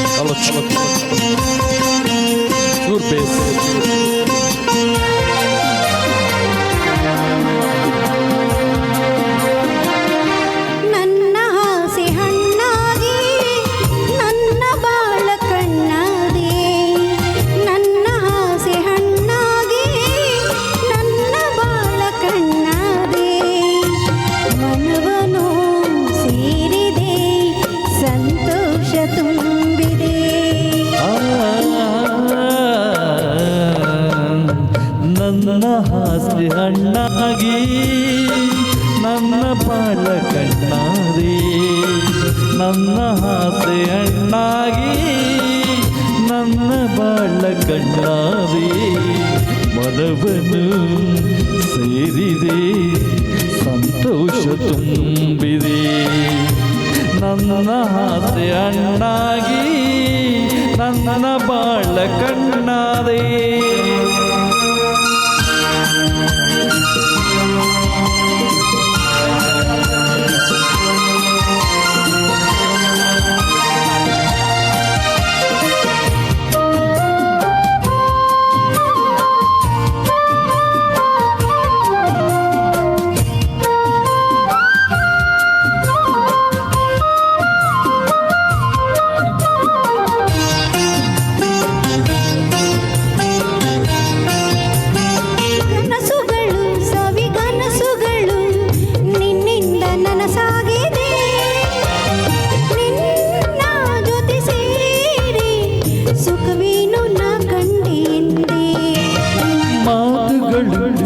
चलो चलो चूर बेस ನನ್ನ ಹಾಸ್ಯ ಹಣ್ಣಾಗಿ ನನ್ನ ಬಾಳ ಕಣ್ಣಾದೆ ನನ್ನ ಹಾಸ್ಯ ಹಣ್ಣಾಗಿ ನನ್ನ ಬಾಳ ಕಣ್ಣಾದೆ ಮನವನ್ನು ಸೇರಿದೆ ಸಂತೋಷ ತುಂಬಿದೆ ನನ್ನ ಹಾಸ್ಯ ಹಣ್ಣಾಗಿ ನನ್ನ ಬಾಳ ಕಣ್ಣಾದೆ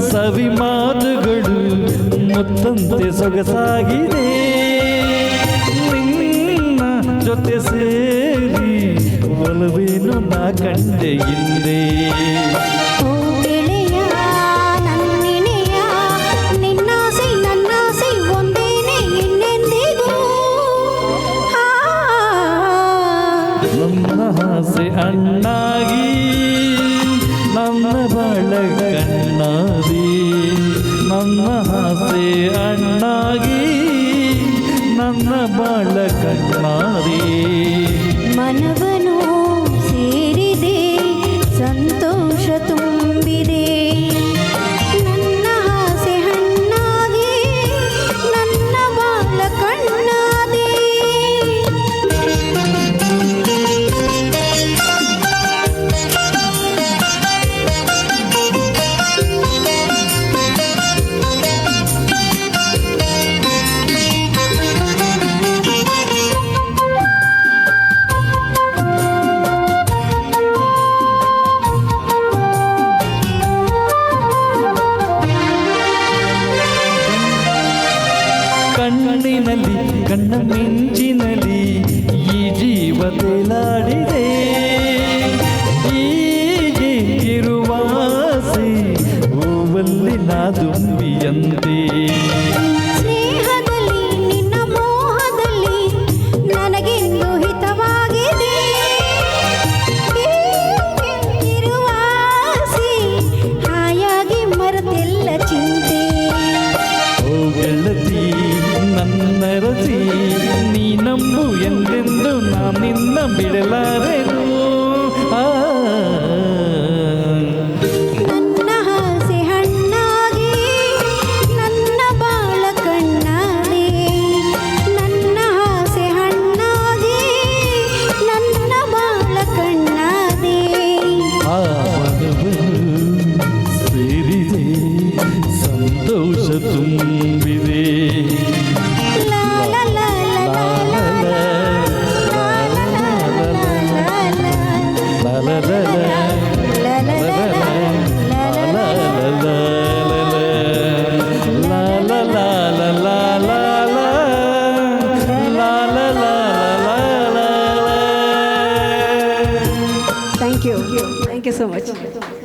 ಸವಿ ಮಾತುಗಳು ಮುತ್ತಂತೆ ಸೊಗಸಾಗಿದೆ ನಿನ್ನ ಜೊತೆ ಸೇರಿ ಒಲವೇನು ನಾ ಕಂಡೆ ಹಿಂದೆ ನನ್ನ ಹಾಸೆ ಅಣ್ಣಾಗಿ ನನ್ನ ಬಾಳ ಕಣ್ಣಾದಿ ನನ್ನ ಹಾಸೆ ಅಣ್ಣಾಗಿ ನನ್ನ ಬಾಳ ಕಣ್ಣಾದಿ ಮನವನು ಸೇರಿದೆ ಸಂತೋಷ ತುಂಬಿದೆ ನನ್ನ ಹಾಸೆ ಹಣ್ಣಾಗಿ ನನ್ನ ಬಾಳ ಕಣ್ಣಾದಿ ಕಣ್ಣಿನಲ್ಲಿ ಕಣ್ಣ ಮಿಂಚಿನಲ್ಲಿ ಈ ಜೀವ ತೇಲಾಡಿದೆ ಹೀಗೆ ಇರುವಾಸೆ ಹೂವಲ್ಲಿ ನಾ ದುಂಬಿಯಂತೆ ಸ್ನೇಹದಲ್ಲಿ ನಿನ್ನ ಮೋಹದಲ್ಲಿ ನನಗೆಂದು ಹಿತವಾಗಿದೆ ಇರುವಾಸೆ ಹಾಯಾಗಿ ಮರೆತೆಲ್ಲ ಚಿಂತೆ ಓ ಗೆಳತಿ ನನ್ನ ರತಿ ನೀ ನಂಬು ಎಂದೆಂದು ನಾನಿನ್ನ ಬಿಡಲಾರೆನು ನನ್ನ ಹಾಸೆ ಹಣ್ಣಾಗಿ ನನ್ನ ಬಾಳ ಕಣ್ಣಾದೆ ನನ್ನ ಹಾಸೆ ಹಣ್ಣಾಗಿ ನನ್ನ ಬಾಳ ಕಣ್ಣಾದೆ ಆ ಮನವನ್ನು ಸೇರಿದೆ ಸಂತೋಷ ತುಂಬಿದೆ ಲಾ ಲಾ ಲಾ ಲಾ ಲಾ ಲಾ Thank you so much.